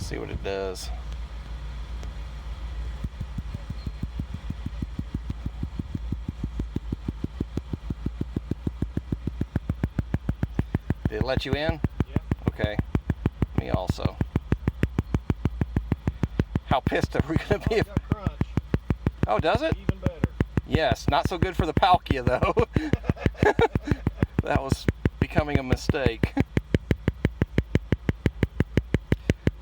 See what it does. Did it let you in? Yeah. Okay. Me also. How pissed are we going to be? It's got crunch. Oh, does it? Even better. Yes. Not so good for the palkia, though. That was becoming a mistake.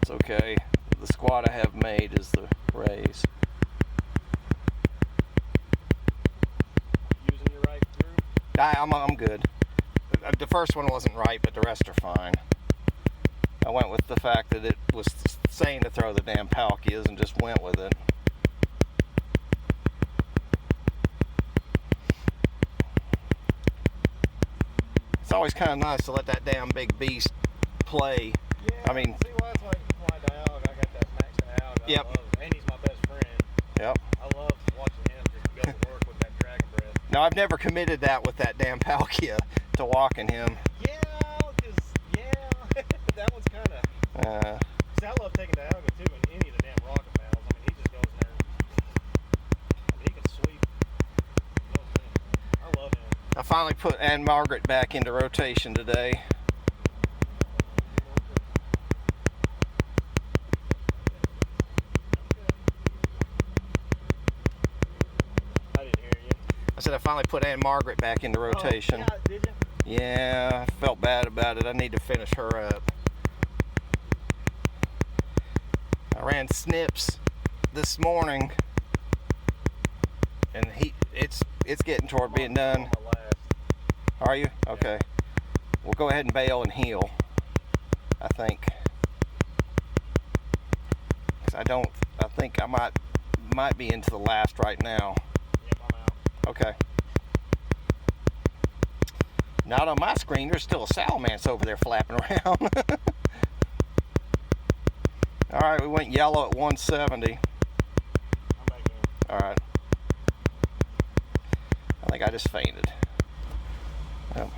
It's okay. The squat I have made is the raise. Using your right through? I'm good. The first one wasn't right, but the rest are fine. I went with the fact that it was saying to throw the damn palkias and just went with it. It's always kind of nice to let that damn big beast play. Yeah, I mean, see, well, that's like my dialogue. I got that maxed out. Yep. I love it. And he's my best friend. Yep. I love watching him just go to work with that dragon breath. Now, I've never committed that with that damn palkia to walking him. Yeah, that one's kind of... See, I love taking dialogue too in any of the damn rocket battles. I mean, he just goes in there. I mean, he can sweep. I love him. I finally put Ann Margaret back into rotation today. I didn't hear you. I said I finally put Ann Margaret back into rotation. Oh, yeah, did you? Yeah, I felt bad about it. I need to finish her up. I ran snips this morning, and it's getting toward being done. I'm on my last. Are you? Okay. We'll go ahead and bail and heal, I think. 'Cause I think I might be into the last right now. Yep, I'm out. Okay. Not on my screen. There's still a salamence over there flapping around. All right, we went yellow at 170. I'm back in. All right. I think I just fainted. Yep.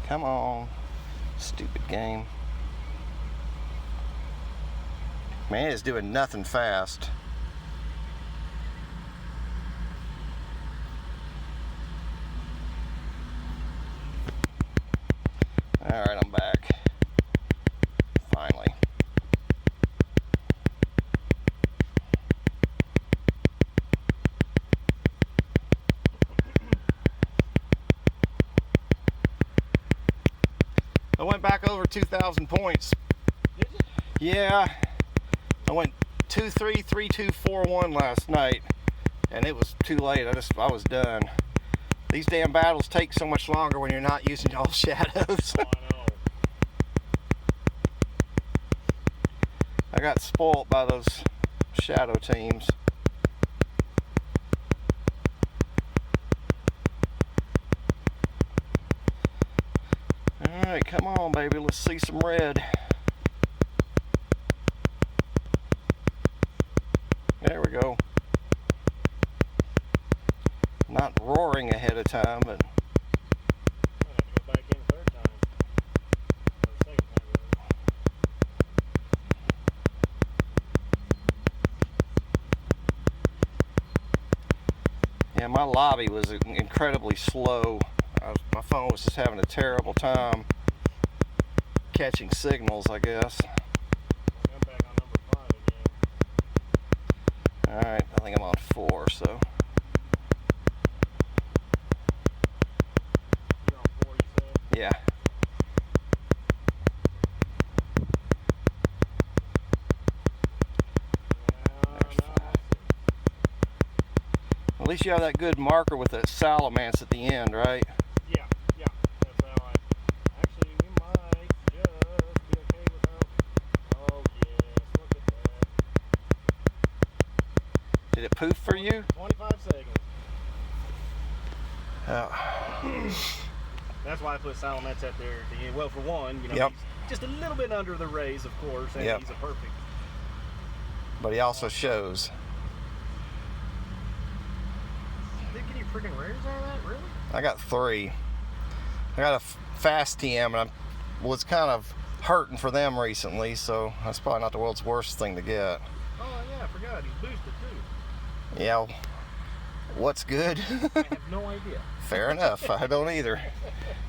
Come on, stupid game. Man, it's doing nothing fast. All right, I'm back. Finally. I went back over 2,000 points. Did you? Yeah. I went 2-3, 3-2, 4-1 last night, and it was too late. I was done. These damn battles take so much longer when you're not using all shadows. Oh, I know. I got spoiled by those shadow teams. Alright, come on, baby. Let's see some red. There we go. Not roaring ahead of time, but... I'm going to have to go back in the third time. Or the second time, yeah, my lobby was incredibly slow. My phone was just having a terrible time catching signals, I guess. I'm back on number 5 again. Alright, I think I'm on 4, so... You're on 4, you said? Yeah. At least you have that good marker with that salamence at the end, right? Yeah. That's how actually, we might just be okay without... Oh, yes, look at that. Did it poof for you? 25 seconds. Oh. That's why I put salamence at there at the end. Well, for one, you know, Yep. he's just a little bit under the raise, of course, and Yep. he's a perfect. But he also shows. Did you get any freaking rares out of that? Really? I got 3. I got a fast TM, and I was kind of hurting for them recently, so that's probably not the world's worst thing to get. Oh yeah, I forgot. He's boosted too. Yeah. What's good? I have no idea. Fair enough. I don't either.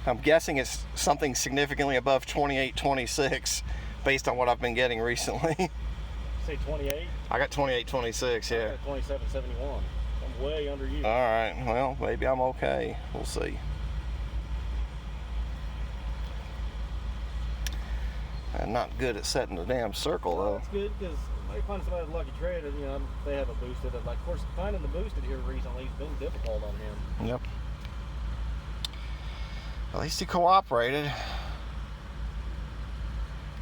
I'm guessing it's something significantly above 28, 26, based on what I've been getting recently. Say 28? I got 28, 26, yeah. I got 27, 71. I'm way under you. All right. Well, maybe I'm okay. We'll see. I'm not good at setting the damn circle, Well, though. that's good because they find somebody with lucky trade, and they have a boosted. And like, of course, finding the boosted here recently has been difficult on him. Yep. At least he cooperated.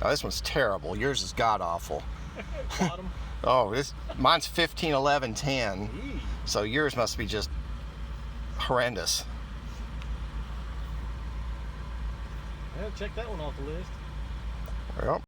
Oh, this one's terrible. Yours is god awful. Bottom. Oh, mine's 15, 11, 10. Eee. So yours must be just horrendous. Yeah, check that one off the list. Well,